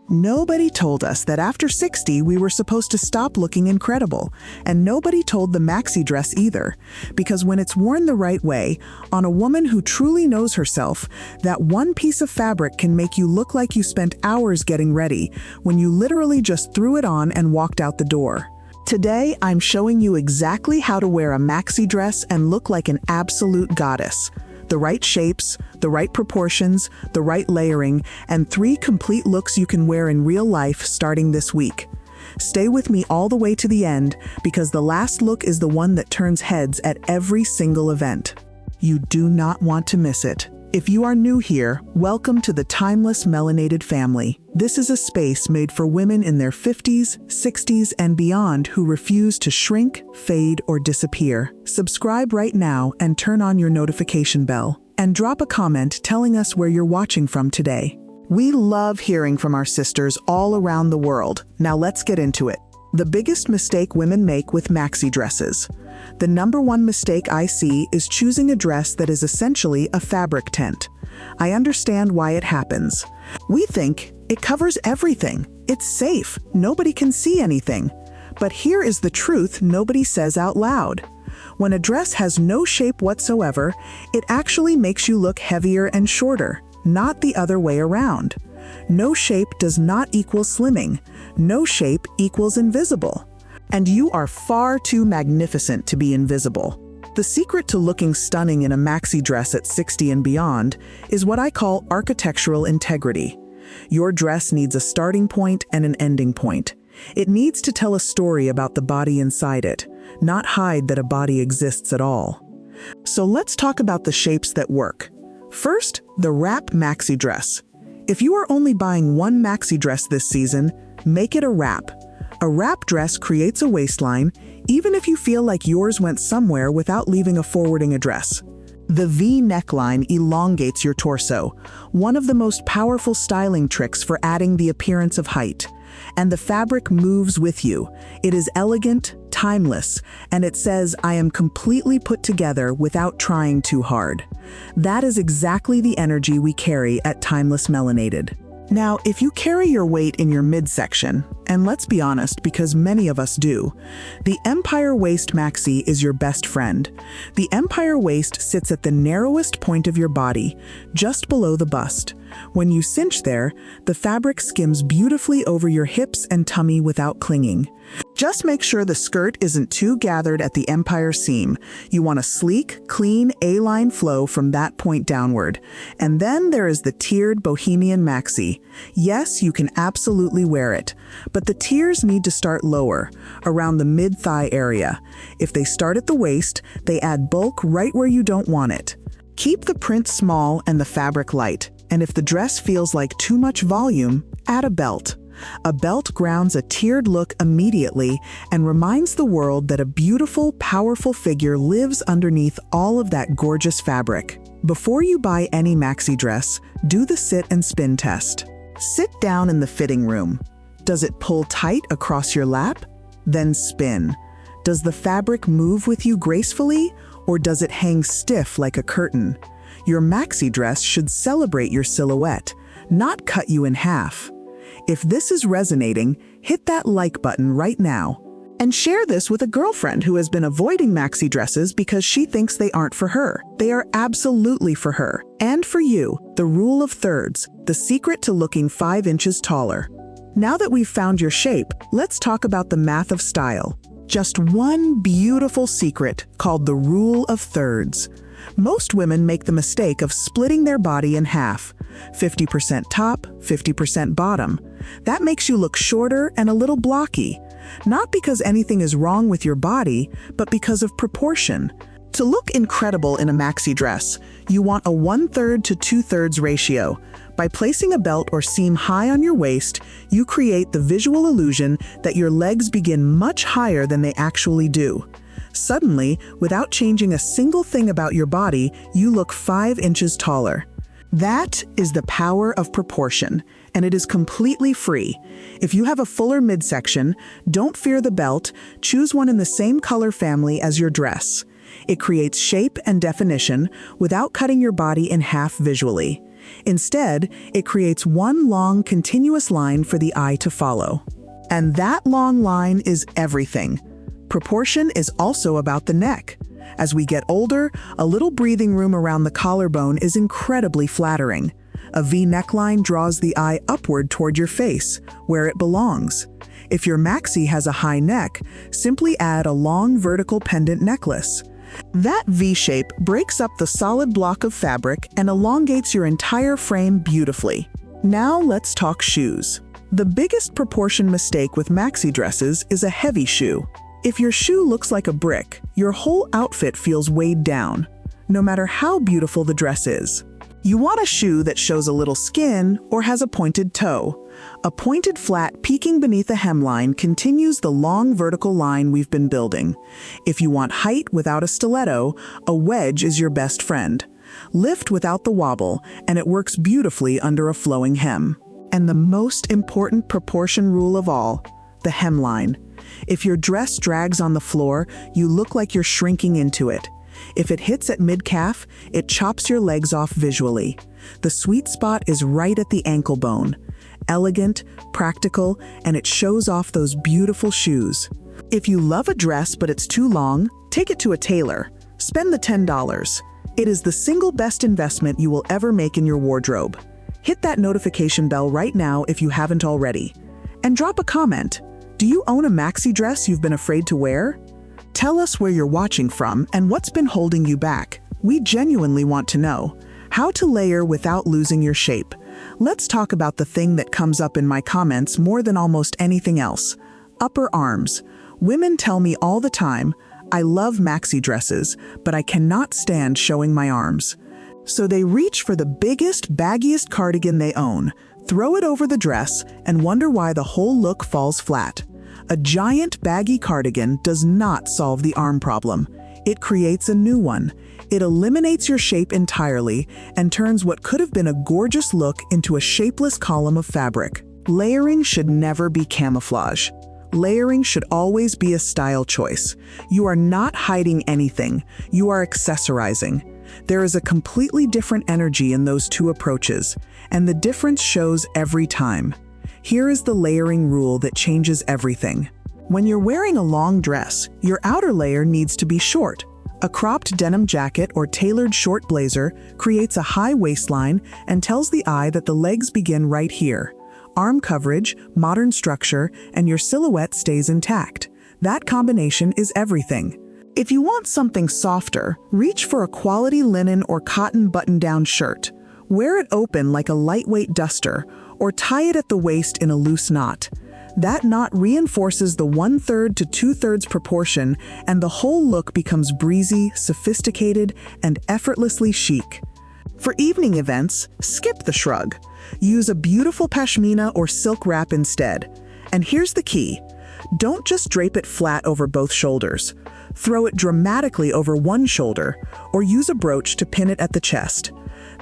Nobody told us that after 60 we were supposed to stop looking incredible, and nobody told the maxi dress either, because when it's worn the right way, on a woman who truly knows herself, that one piece of fabric can make you look like you spent hours getting ready, when you literally just threw it on and walked out the door. Today, I'm showing you exactly how to wear a maxi dress and look like an absolute goddess. The right shapes, the right proportions, the right layering, and 3 complete looks you can wear in real life starting this week. Stay with me all the way to the end, because the last look is the one that turns heads at every single event. You do not want to miss it. If you are new here, welcome to the Timeless Melanated family. This is a space made for women in their 50s, 60s, and beyond who refuse to shrink, fade, or disappear. Subscribe right now and turn on your notification bell. And drop a comment telling us where you're watching from today. We love hearing from our sisters all around the world. Now let's get into it. The biggest mistake women make with maxi dresses. The #1 mistake I see is choosing a dress that is essentially a fabric tent. I understand why it happens. We think it covers everything. It's safe. Nobody can see anything. But here is the truth nobody says out loud. When a dress has no shape whatsoever, it actually makes you look heavier and shorter, not the other way around. No shape does not equal slimming. No shape equals invisible. And you are far too magnificent to be invisible. The secret to looking stunning in a maxi dress at 60 and beyond is what I call architectural integrity. Your dress needs a starting point and an ending point. It needs to tell a story about the body inside it, not hide that a body exists at all. So let's talk about the shapes that work. First, the wrap maxi dress. If you are only buying one maxi dress this season, make it a wrap. A wrap dress creates a waistline, even if you feel like yours went somewhere without leaving a forwarding address. The V neckline elongates your torso, one of the most powerful styling tricks for adding the appearance of height. And the fabric moves with you. It is elegant, timeless, and it says, "I am completely put together without trying too hard." That is exactly the energy we carry at Timeless Melanated. Now, if you carry your weight in your midsection, and let's be honest, because many of us do, the Empire Waist Maxi is your best friend. The Empire Waist sits at the narrowest point of your body, just below the bust. When you cinch there, the fabric skims beautifully over your hips and tummy without clinging. Just make sure the skirt isn't too gathered at the Empire seam. You want a sleek, clean A-line flow from that point downward. And then there is the tiered Bohemian Maxi. Yes, you can absolutely wear it, but the tiers need to start lower, around the mid-thigh area. If they start at the waist, they add bulk right where you don't want it. Keep the print small and the fabric light, and if the dress feels like too much volume, add a belt. A belt grounds a tiered look immediately and reminds the world that a beautiful, powerful figure lives underneath all of that gorgeous fabric. Before you buy any maxi dress, do the sit and spin test. Sit down in the fitting room. Does it pull tight across your lap? Then spin. Does the fabric move with you gracefully, or does it hang stiff like a curtain? Your maxi dress should celebrate your silhouette, not cut you in half. If this is resonating, hit that like button right now. And share this with a girlfriend who has been avoiding maxi dresses because she thinks they aren't for her. They are absolutely for her. And for you, the rule of thirds, the secret to looking 5 inches taller. Now that we've found your shape, let's talk about the math of style. Just one beautiful secret called the rule of thirds. Most women make the mistake of splitting their body in half, 50% top, 50% bottom. That makes you look shorter and a little blocky, not because anything is wrong with your body, but because of proportion. To look incredible in a maxi dress, you want a 1/3 to 2/3 ratio. By placing a belt or seam high on your waist, you create the visual illusion that your legs begin much higher than they actually do. Suddenly, without changing a single thing about your body, you look 5 inches taller. That is the power of proportion, and it is completely free. If you have a fuller midsection, don't fear the belt, choose one in the same color family as your dress. It creates shape and definition without cutting your body in half visually. Instead, it creates one long, continuous line for the eye to follow. And that long line is everything. Proportion is also about the neck. As we get older, a little breathing room around the collarbone is incredibly flattering. A V neckline draws the eye upward toward your face, where it belongs. If your Maxi has a high neck, simply add a long vertical pendant necklace. That V shape breaks up the solid block of fabric and elongates your entire frame beautifully. Now let's talk shoes. The biggest proportion mistake with maxi dresses is a heavy shoe. If your shoe looks like a brick, your whole outfit feels weighed down, no matter how beautiful the dress is. You want a shoe that shows a little skin or has a pointed toe. A pointed flat peeking beneath a hemline continues the long vertical line we've been building. If you want height without a stiletto, a wedge is your best friend. Lift without the wobble, and it works beautifully under a flowing hem. And the most important proportion rule of all, the hemline. If your dress drags on the floor, you look like you're shrinking into it. If it hits at mid-calf, it chops your legs off visually. The sweet spot is right at the ankle bone. Elegant, practical, and it shows off those beautiful shoes. If you love a dress but it's too long, take it to a tailor. Spend the $10. It is the single best investment you will ever make in your wardrobe. Hit that notification bell right now if you haven't already. And drop a comment. Do you own a maxi dress you've been afraid to wear? Tell us where you're watching from and what's been holding you back. We genuinely want to know. How to layer without losing your shape. Let's talk about the thing that comes up in my comments more than almost anything else. Upper arms. Women tell me all the time, I love maxi dresses, but I cannot stand showing my arms. So they reach for the biggest, baggiest cardigan they own, throw it over the dress, and wonder why the whole look falls flat. A giant baggy cardigan does not solve the arm problem. It creates a new one. It eliminates your shape entirely and turns what could have been a gorgeous look into a shapeless column of fabric. Layering should never be camouflage. Layering should always be a style choice. You are not hiding anything. You are accessorizing. There is a completely different energy in those two approaches, and the difference shows every time. Here is the layering rule that changes everything. When you're wearing a long dress, your outer layer needs to be short. A cropped denim jacket or tailored short blazer creates a high waistline and tells the eye that the legs begin right here. Arm coverage, modern structure, and your silhouette stays intact. That combination is everything. If you want something softer, reach for a quality linen or cotton button-down shirt. Wear it open like a lightweight duster, or tie it at the waist in a loose knot. That knot reinforces the 1/3 to 2/3 proportion, and the whole look becomes breezy, sophisticated, and effortlessly chic. For evening events, skip the shrug. Use a beautiful pashmina or silk wrap instead. And here's the key. Don't just drape it flat over both shoulders. Throw it dramatically over one shoulder, or use a brooch to pin it at the chest.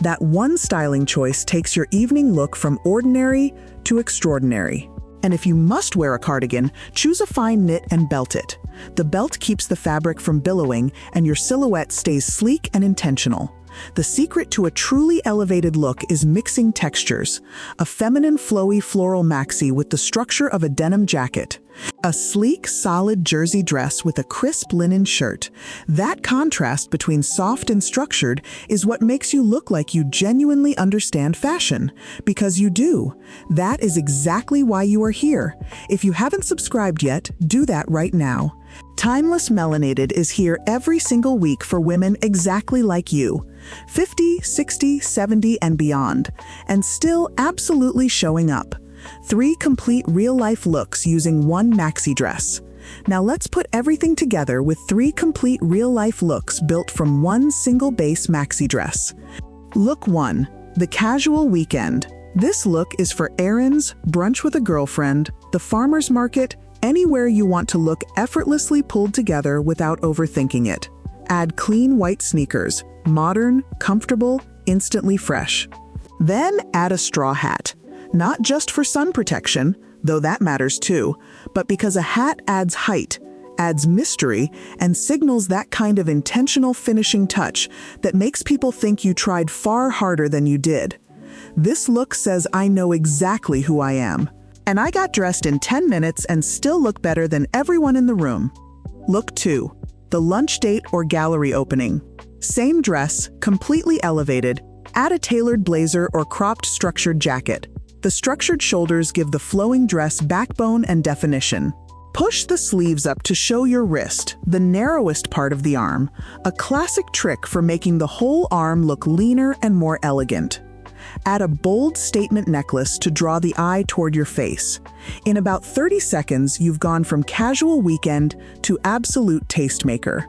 That one styling choice takes your evening look from ordinary to extraordinary. And if you must wear a cardigan, choose a fine knit and belt it. The belt keeps the fabric from billowing, and your silhouette stays sleek and intentional. The secret to a truly elevated look is mixing textures. A feminine, flowy floral maxi with the structure of a denim jacket. A sleek, solid jersey dress with a crisp linen shirt. That contrast between soft and structured is what makes you look like you genuinely understand fashion. Because you do. That is exactly why you are here. If you haven't subscribed yet, do that right now. Timeless Melanated is here every single week for women exactly like you. 50, 60, 70, and beyond. And still absolutely showing up. 3 complete real-life looks using one maxi dress. Now let's put everything together with 3 complete real-life looks built from one single base maxi dress. Look 1. The Casual Weekend. This look is for errands, brunch with a girlfriend, the farmer's market, anywhere you want to look effortlessly pulled together without overthinking it. Add clean white sneakers, modern, comfortable, instantly fresh. Then add a straw hat. Not just for sun protection, though that matters too, but because a hat adds height, adds mystery, and signals that kind of intentional finishing touch that makes people think you tried far harder than you did. This look says I know exactly who I am. And I got dressed in 10 minutes and still look better than everyone in the room. Look 2. The lunch date or gallery opening. Same dress, completely elevated. Add a tailored blazer or cropped structured jacket. The structured shoulders give the flowing dress backbone and definition. Push the sleeves up to show your wrist, the narrowest part of the arm, a classic trick for making the whole arm look leaner and more elegant. Add a bold statement necklace to draw the eye toward your face. In about 30 seconds, you've gone from casual weekend to absolute tastemaker.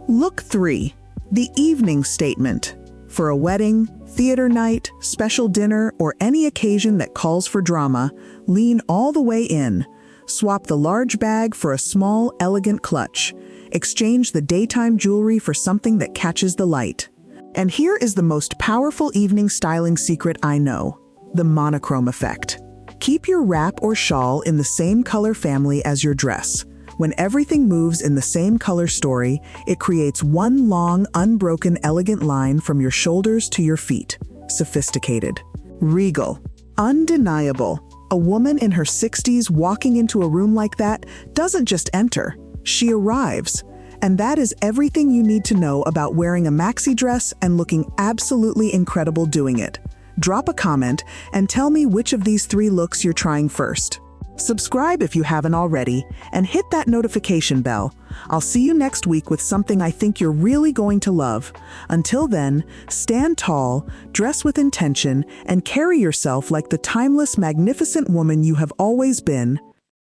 Look 3. The evening statement. For a wedding, theater night, special dinner, or any occasion that calls for drama, lean all the way in. Swap the large bag for a small, elegant clutch. Exchange the daytime jewelry for something that catches the light. And here is the most powerful evening styling secret I know: the monochrome effect. Keep your wrap or shawl in the same color family as your dress. When everything moves in the same color story, it creates one long, unbroken, elegant line from your shoulders to your feet. Sophisticated. Regal. Undeniable. A woman in her 60s walking into a room like that doesn't just enter, she arrives. And that is everything you need to know about wearing a maxi dress and looking absolutely incredible doing it. Drop a comment and tell me which of these 3 looks you're trying first. Subscribe if you haven't already, and hit that notification bell. I'll see you next week with something I think you're really going to love. Until then, stand tall, dress with intention, and carry yourself like the timeless, magnificent woman you have always been.